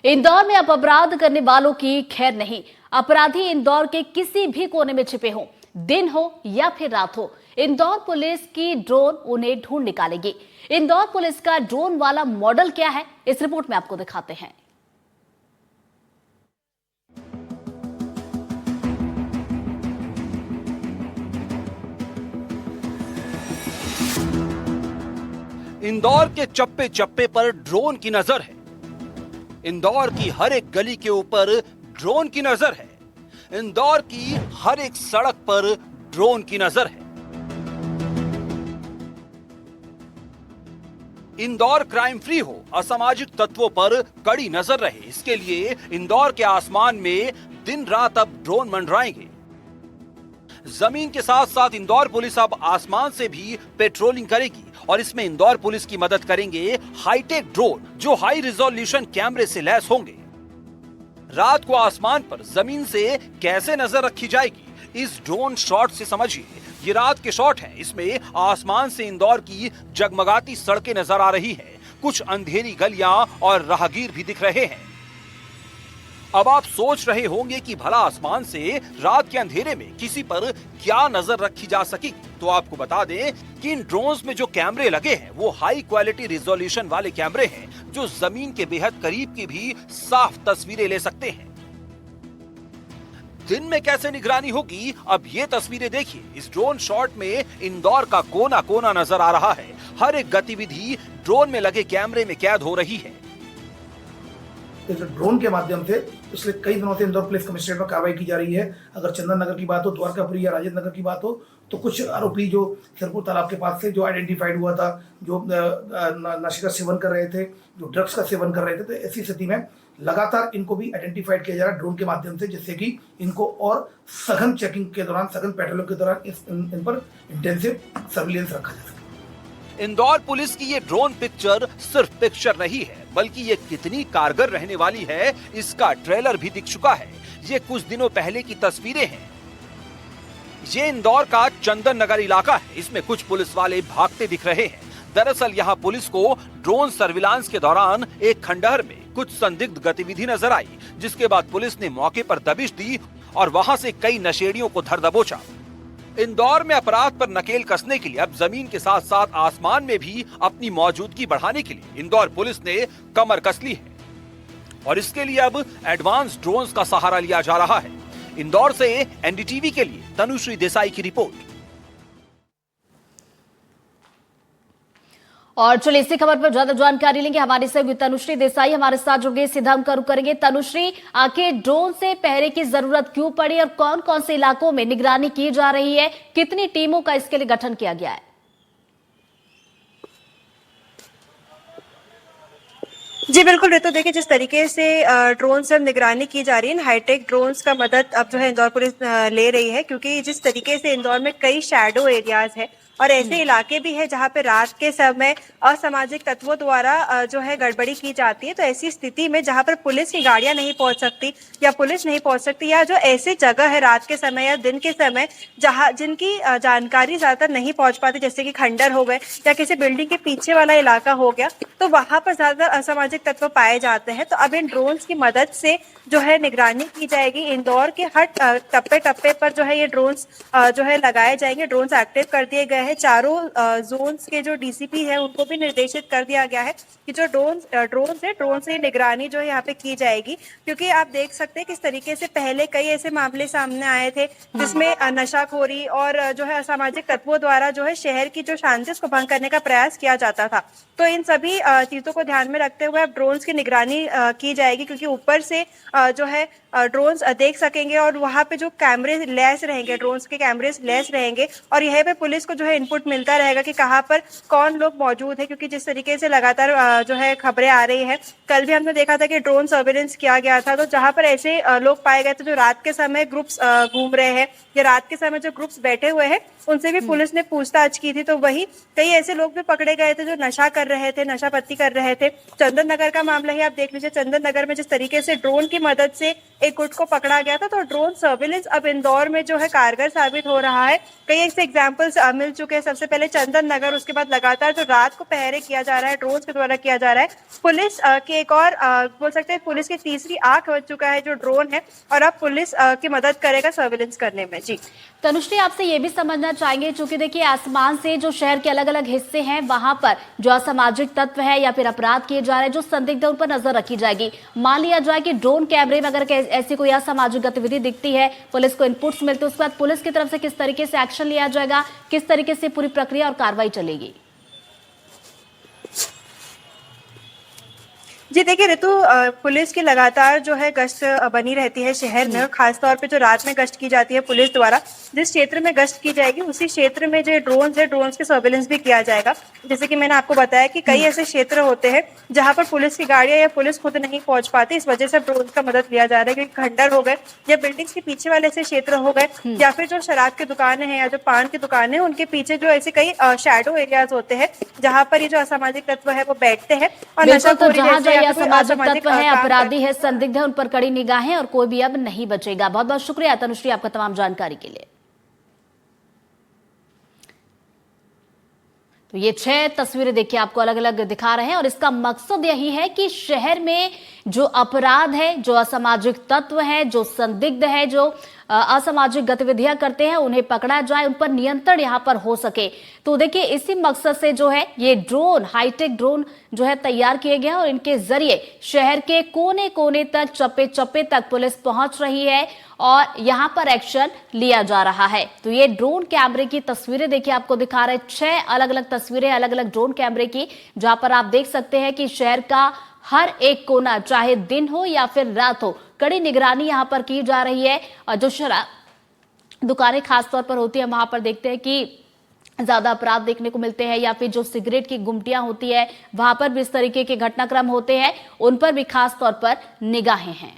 इंदौर में अब अपराध करने वालों की खैर नहीं। अपराधी इंदौर के किसी भी कोने में छिपे हों, दिन हो या फिर रात हो, इंदौर पुलिस की ड्रोन उन्हें ढूंढ निकालेगी। इंदौर पुलिस का ड्रोन वाला मॉडल क्या है, इस रिपोर्ट में आपको दिखाते हैं। इंदौर के चप्पे चप्पे पर ड्रोन की नजर है। इंदौर की हर एक गली के ऊपर ड्रोन की नजर है। इंदौर की हर एक सड़क पर ड्रोन की नजर है। इंदौर क्राइम फ्री हो, असामाजिक तत्वों पर कड़ी नजर रहे, इसके लिए इंदौर के आसमान में दिन रात अब ड्रोन मंडराएंगे। जमीन के साथ साथ इंदौर पुलिस अब आसमान से भी पेट्रोलिंग करेगी और इसमें इंदौर पुलिस की मदद करेंगे हाईटेक ड्रोन, जो हाई रिजोल्यूशन कैमरे से लैस होंगे। रात को आसमान पर जमीन से कैसे नजर रखी जाएगी, इस ड्रोन शॉट से समझिए। ये रात के शॉट है, इसमें आसमान से इंदौर की जगमगाती सड़कें नजर आ रही हैं, कुछ अंधेरी गलियां और राहगीर भी दिख रहे हैं। अब आप सोच रहे होंगे कि भला आसमान से रात के अंधेरे में किसी पर क्या नजर रखी जा सकेगी, तो आपको बता दें कि इन ड्रोन्स में जो कैमरे लगे हैं वो हाई क्वालिटी रिजोल्यूशन वाले कैमरे हैं, जो जमीन के बेहद करीब की भी साफ तस्वीरें ले सकते हैं। दिन में कैसे निगरानी होगी, अब ये तस्वीरें देखिए। इस ड्रोन शॉट में इंदौर का कोना कोना नजर आ रहा है। हर एक गतिविधि ड्रोन में लगे कैमरे में कैद हो रही है। इस ड्रोन के माध्यम से पिछले कई दिनों से इंदौर पुलिस कमिश्नरेट में कार्रवाई की जा रही है। अगर चंदन नगर की बात हो, द्वारकापुरी या राजेंद्र नगर की बात हो, तो कुछ आरोपी जो सिरपुर तालाब के पास से जो आइडेंटिफाइड हुआ था, जो नशे का सेवन कर रहे थे, जो ड्रग्स का सेवन कर रहे थे, तो ऐसी स्थिति में लगातार इनको भी आइडेंटिफाइड किया जा रहा है ड्रोन के माध्यम से, जिससे कि इनको और सघन चेकिंग के दौरान, सघन पेट्रोलिंग के दौरान इन पर इंटेंसिव सर्विलेंस रखा जा सके। इंदौर पुलिस की ये ड्रोन पिक्चर सिर्फ पिक्चर नहीं है, बल्कि ये कितनी कारगर रहने वाली है, इसका ट्रेलर भी दिख चुका है। ये कुछ दिनों पहले की तस्वीरें हैं। ये इंदौर का चंदन नगर इलाका है। इसमें कुछ पुलिस वाले भागते दिख रहे हैं। दरअसल यहाँ पुलिस को ड्रोन सर्विलांस के दौरान एक खंडहर में कुछ संदिग्ध गतिविधि नजर आई, जिसके बाद पुलिस ने मौके पर दबिश दी और वहां से कई नशेड़ियों को धर दबोचा। इंदौर में अपराध पर नकेल कसने के लिए अब जमीन के साथ साथ आसमान में भी अपनी मौजूदगी बढ़ाने के लिए इंदौर पुलिस ने कमर कस ली है और इसके लिए अब एडवांस ड्रोन्स का सहारा लिया जा रहा है। इंदौर से एनडीटीवी के लिए तनुश्री देसाई की रिपोर्ट। और चलिए इसी खबर पर ज्यादा जानकारी लेंगे। हमारी सहयोगी तनुश्री देसाई हमारे साथ जुड़ गए, सीधा हम करेंगे। तनुश्री, आखिर ड्रोन से पहरे की जरूरत क्यों पड़ी और कौन कौन से इलाकों में निगरानी की जा रही है, कितनी टीमों का इसके लिए गठन किया गया है? जी बिल्कुल रितु, देखिए जिस तरीके से ड्रोन से निगरानी की जा रही है, हाईटेक ड्रोन्स का मदद अब जो है इंदौर पुलिस ले रही है, क्योंकि जिस तरीके से इंदौर में कई शैडो एरियाज है और ऐसे इलाके भी है जहाँ पे रात के समय असामाजिक तत्वों द्वारा जो है गड़बड़ी की जाती है। तो ऐसी स्थिति में जहाँ पर पुलिस की गाड़ियां नहीं पहुंच सकती या पुलिस नहीं पहुंच सकती, या जो ऐसी जगह है रात के समय या दिन के समय जहाँ जिनकी जानकारी ज्यादातर नहीं पहुंच पाती, जैसे कि खंडर हो गए या किसी बिल्डिंग के पीछे वाला इलाका हो गया, तो वहां पर ज्यादातर असामाजिक तत्व पाए जाते हैं। तो अब इन ड्रोन्स की मदद से जो है निगरानी की जाएगी। इंदौर के हर टप्पे टप्पे पर जो है ये ड्रोन्स जो है लगाए जाएंगे। ड्रोन्स एक्टिव कर दिए गए हैं। चारों जोन्स के जो डीसीपी है उनको भी निर्देशित कर दिया गया है कि जो ड्रोन से निगरानी जो है यहाँ पे की जाएगी, क्योंकि आप देख सकते हैं किस तरीके से पहले कई ऐसे मामले सामने आए थे जिसमें नशाखोरी और जो है असामाजिक तत्वों द्वारा जो है शहर की जो शांति उसको भंग करने का प्रयास किया जाता था। तो इन सभी चीजों को ध्यान में रखते हुए अब ड्रोन्स की निगरानी की जाएगी, क्योंकि ऊपर से जो है ड्रोन्स देख सकेंगे और वहाँ पे जो कैमरे लैस रहेंगे, ड्रोन्स के कैमरे लैस रहेंगे और यह पे पुलिस को जो है इनपुट मिलता रहेगा कि कहाँ पर कौन लोग मौजूद है, क्योंकि जिस तरीके से लगातार जो है खबरें आ रही है। कल भी हमने देखा था कि ड्रोन सर्विलेंस किया गया था, तो जहाँ पर ऐसे लोग पाए गए थे जो रात के समय ग्रुप्स घूम रहे हैं या रात के समय जो ग्रुप्स बैठे हुए हैं, उनसे भी पुलिस ने पूछताछ की थी। तो वही कई ऐसे लोग भी पकड़े गए थे जो नशा कर रहे थे, नशापत्ती कर रहे थे। चंदन नगर का मामला ही आप देख लीजिए। चंदन नगर में जिस तरीके से ड्रोन की मदद से एक गुट को पकड़ा गया था, तो ड्रोन सर्विलेंस अब इंदौर में जो है कारगर साबित हो रहा है। कई ऐसे एग्जाम्पल्स मिल चुके चुके हैं। सबसे पहले चंदन नगर, उसके बाद लगातार जो रात को पहरे किया जा रहा है ड्रोन के द्वारा किया जा रहा है। पुलिस की एक और बोल सकते हैं पुलिस की तीसरी आंख बन चुका है जो ड्रोन है, और अब पुलिस की मदद करेगा सर्विलेंस करने में। जी तनुश्री, आपसे ये भी समझना चाहेंगे, चूंकि देखिए आसमान से जो शहर के अलग अलग हिस्से हैं वहां पर जो असामाजिक तत्व है या फिर अपराध किए जा रहे हैं, जो संदिग्ध है, उन पर नजर रखी जाएगी। मान लिया जाए कि ड्रोन कैमरे में अगर ऐसी कोई असामाजिक गतिविधि दिखती है, पुलिस को इनपुट्स मिलते हैं, उसके बाद पुलिस की तरफ से किस तरीके से एक्शन लिया जाएगा, किस तरीके से पूरी प्रक्रिया और कार्रवाई चलेगी? जी देखिए ऋतु, पुलिस की लगातार जो है गश्त बनी रहती है शहर में, और खासतौर पे जो रात में गश्त की जाती है पुलिस द्वारा, जिस क्षेत्र में गश्त की जाएगी उसी क्षेत्र में जो ड्रोन्स है ड्रोन्स के सर्विलेंस भी किया जाएगा। जैसे कि मैंने आपको बताया कि कई ऐसे क्षेत्र होते हैं जहां पर पुलिस की गाड़ियां या पुलिस खुद नहीं पहुंच पाती, इस वजह से ड्रोन का मदद लिया जा रहा है, क्योंकि खंडर हो गए या बिल्डिंग्स के पीछे वाले ऐसे क्षेत्र हो गए, या फिर जो शराब की दुकानें हैं या जो पान की दुकानें हैं उनके पीछे जो ऐसे कई शैडो एरियाज होते हैं जहाँ पर ये जो असामाजिक तत्व है वो बैठते हैं। और नशाखोरी असामाजिक तत्व है, अपराधी है, संदिग्ध है, उन पर कड़ी निगाहें और कोई भी अब नहीं बचेगा। बहुत बहुत शुक्रिया तनुश्री आपका तमाम जानकारी के लिए। तो ये 6 तस्वीरें देखिए आपको अलग अलग दिखा रहे हैं, और इसका मकसद यही है कि शहर में जो अपराध है, जो असामाजिक तत्व है, जो संदिग्ध है, जो असामाजिक गतिविधियां करते हैं, उन्हें पकड़ा जाए, उन पर नियंत्रण यहां पर हो सके। तो देखिए इसी मकसद से जो है ये ड्रोन, हाईटेक ड्रोन जो है तैयार किए गए हैं, और इनके जरिए शहर के कोने कोने तक, चप्पे चप्पे तक पुलिस पहुंच रही है और यहां पर एक्शन लिया जा रहा है। तो ये ड्रोन कैमरे की तस्वीरें देखिए आपको दिखा रहे हैं, 6 अलग अलग तस्वीरें अलग अलग ड्रोन कैमरे की, जहां पर आप देख सकते हैं कि शहर का हर एक कोना, चाहे दिन हो या फिर रात हो, कड़ी निगरानी यहां पर की जा रही है। और जो शराब दुकानें खासतौर पर होती है वहां पर देखते हैं कि ज्यादा अपराध देखने को मिलते हैं, या फिर जो सिगरेट की गुमटियां होती है वहां पर भी इस तरीके के घटनाक्रम होते हैं, उन पर भी खास तौर पर निगाहें हैं।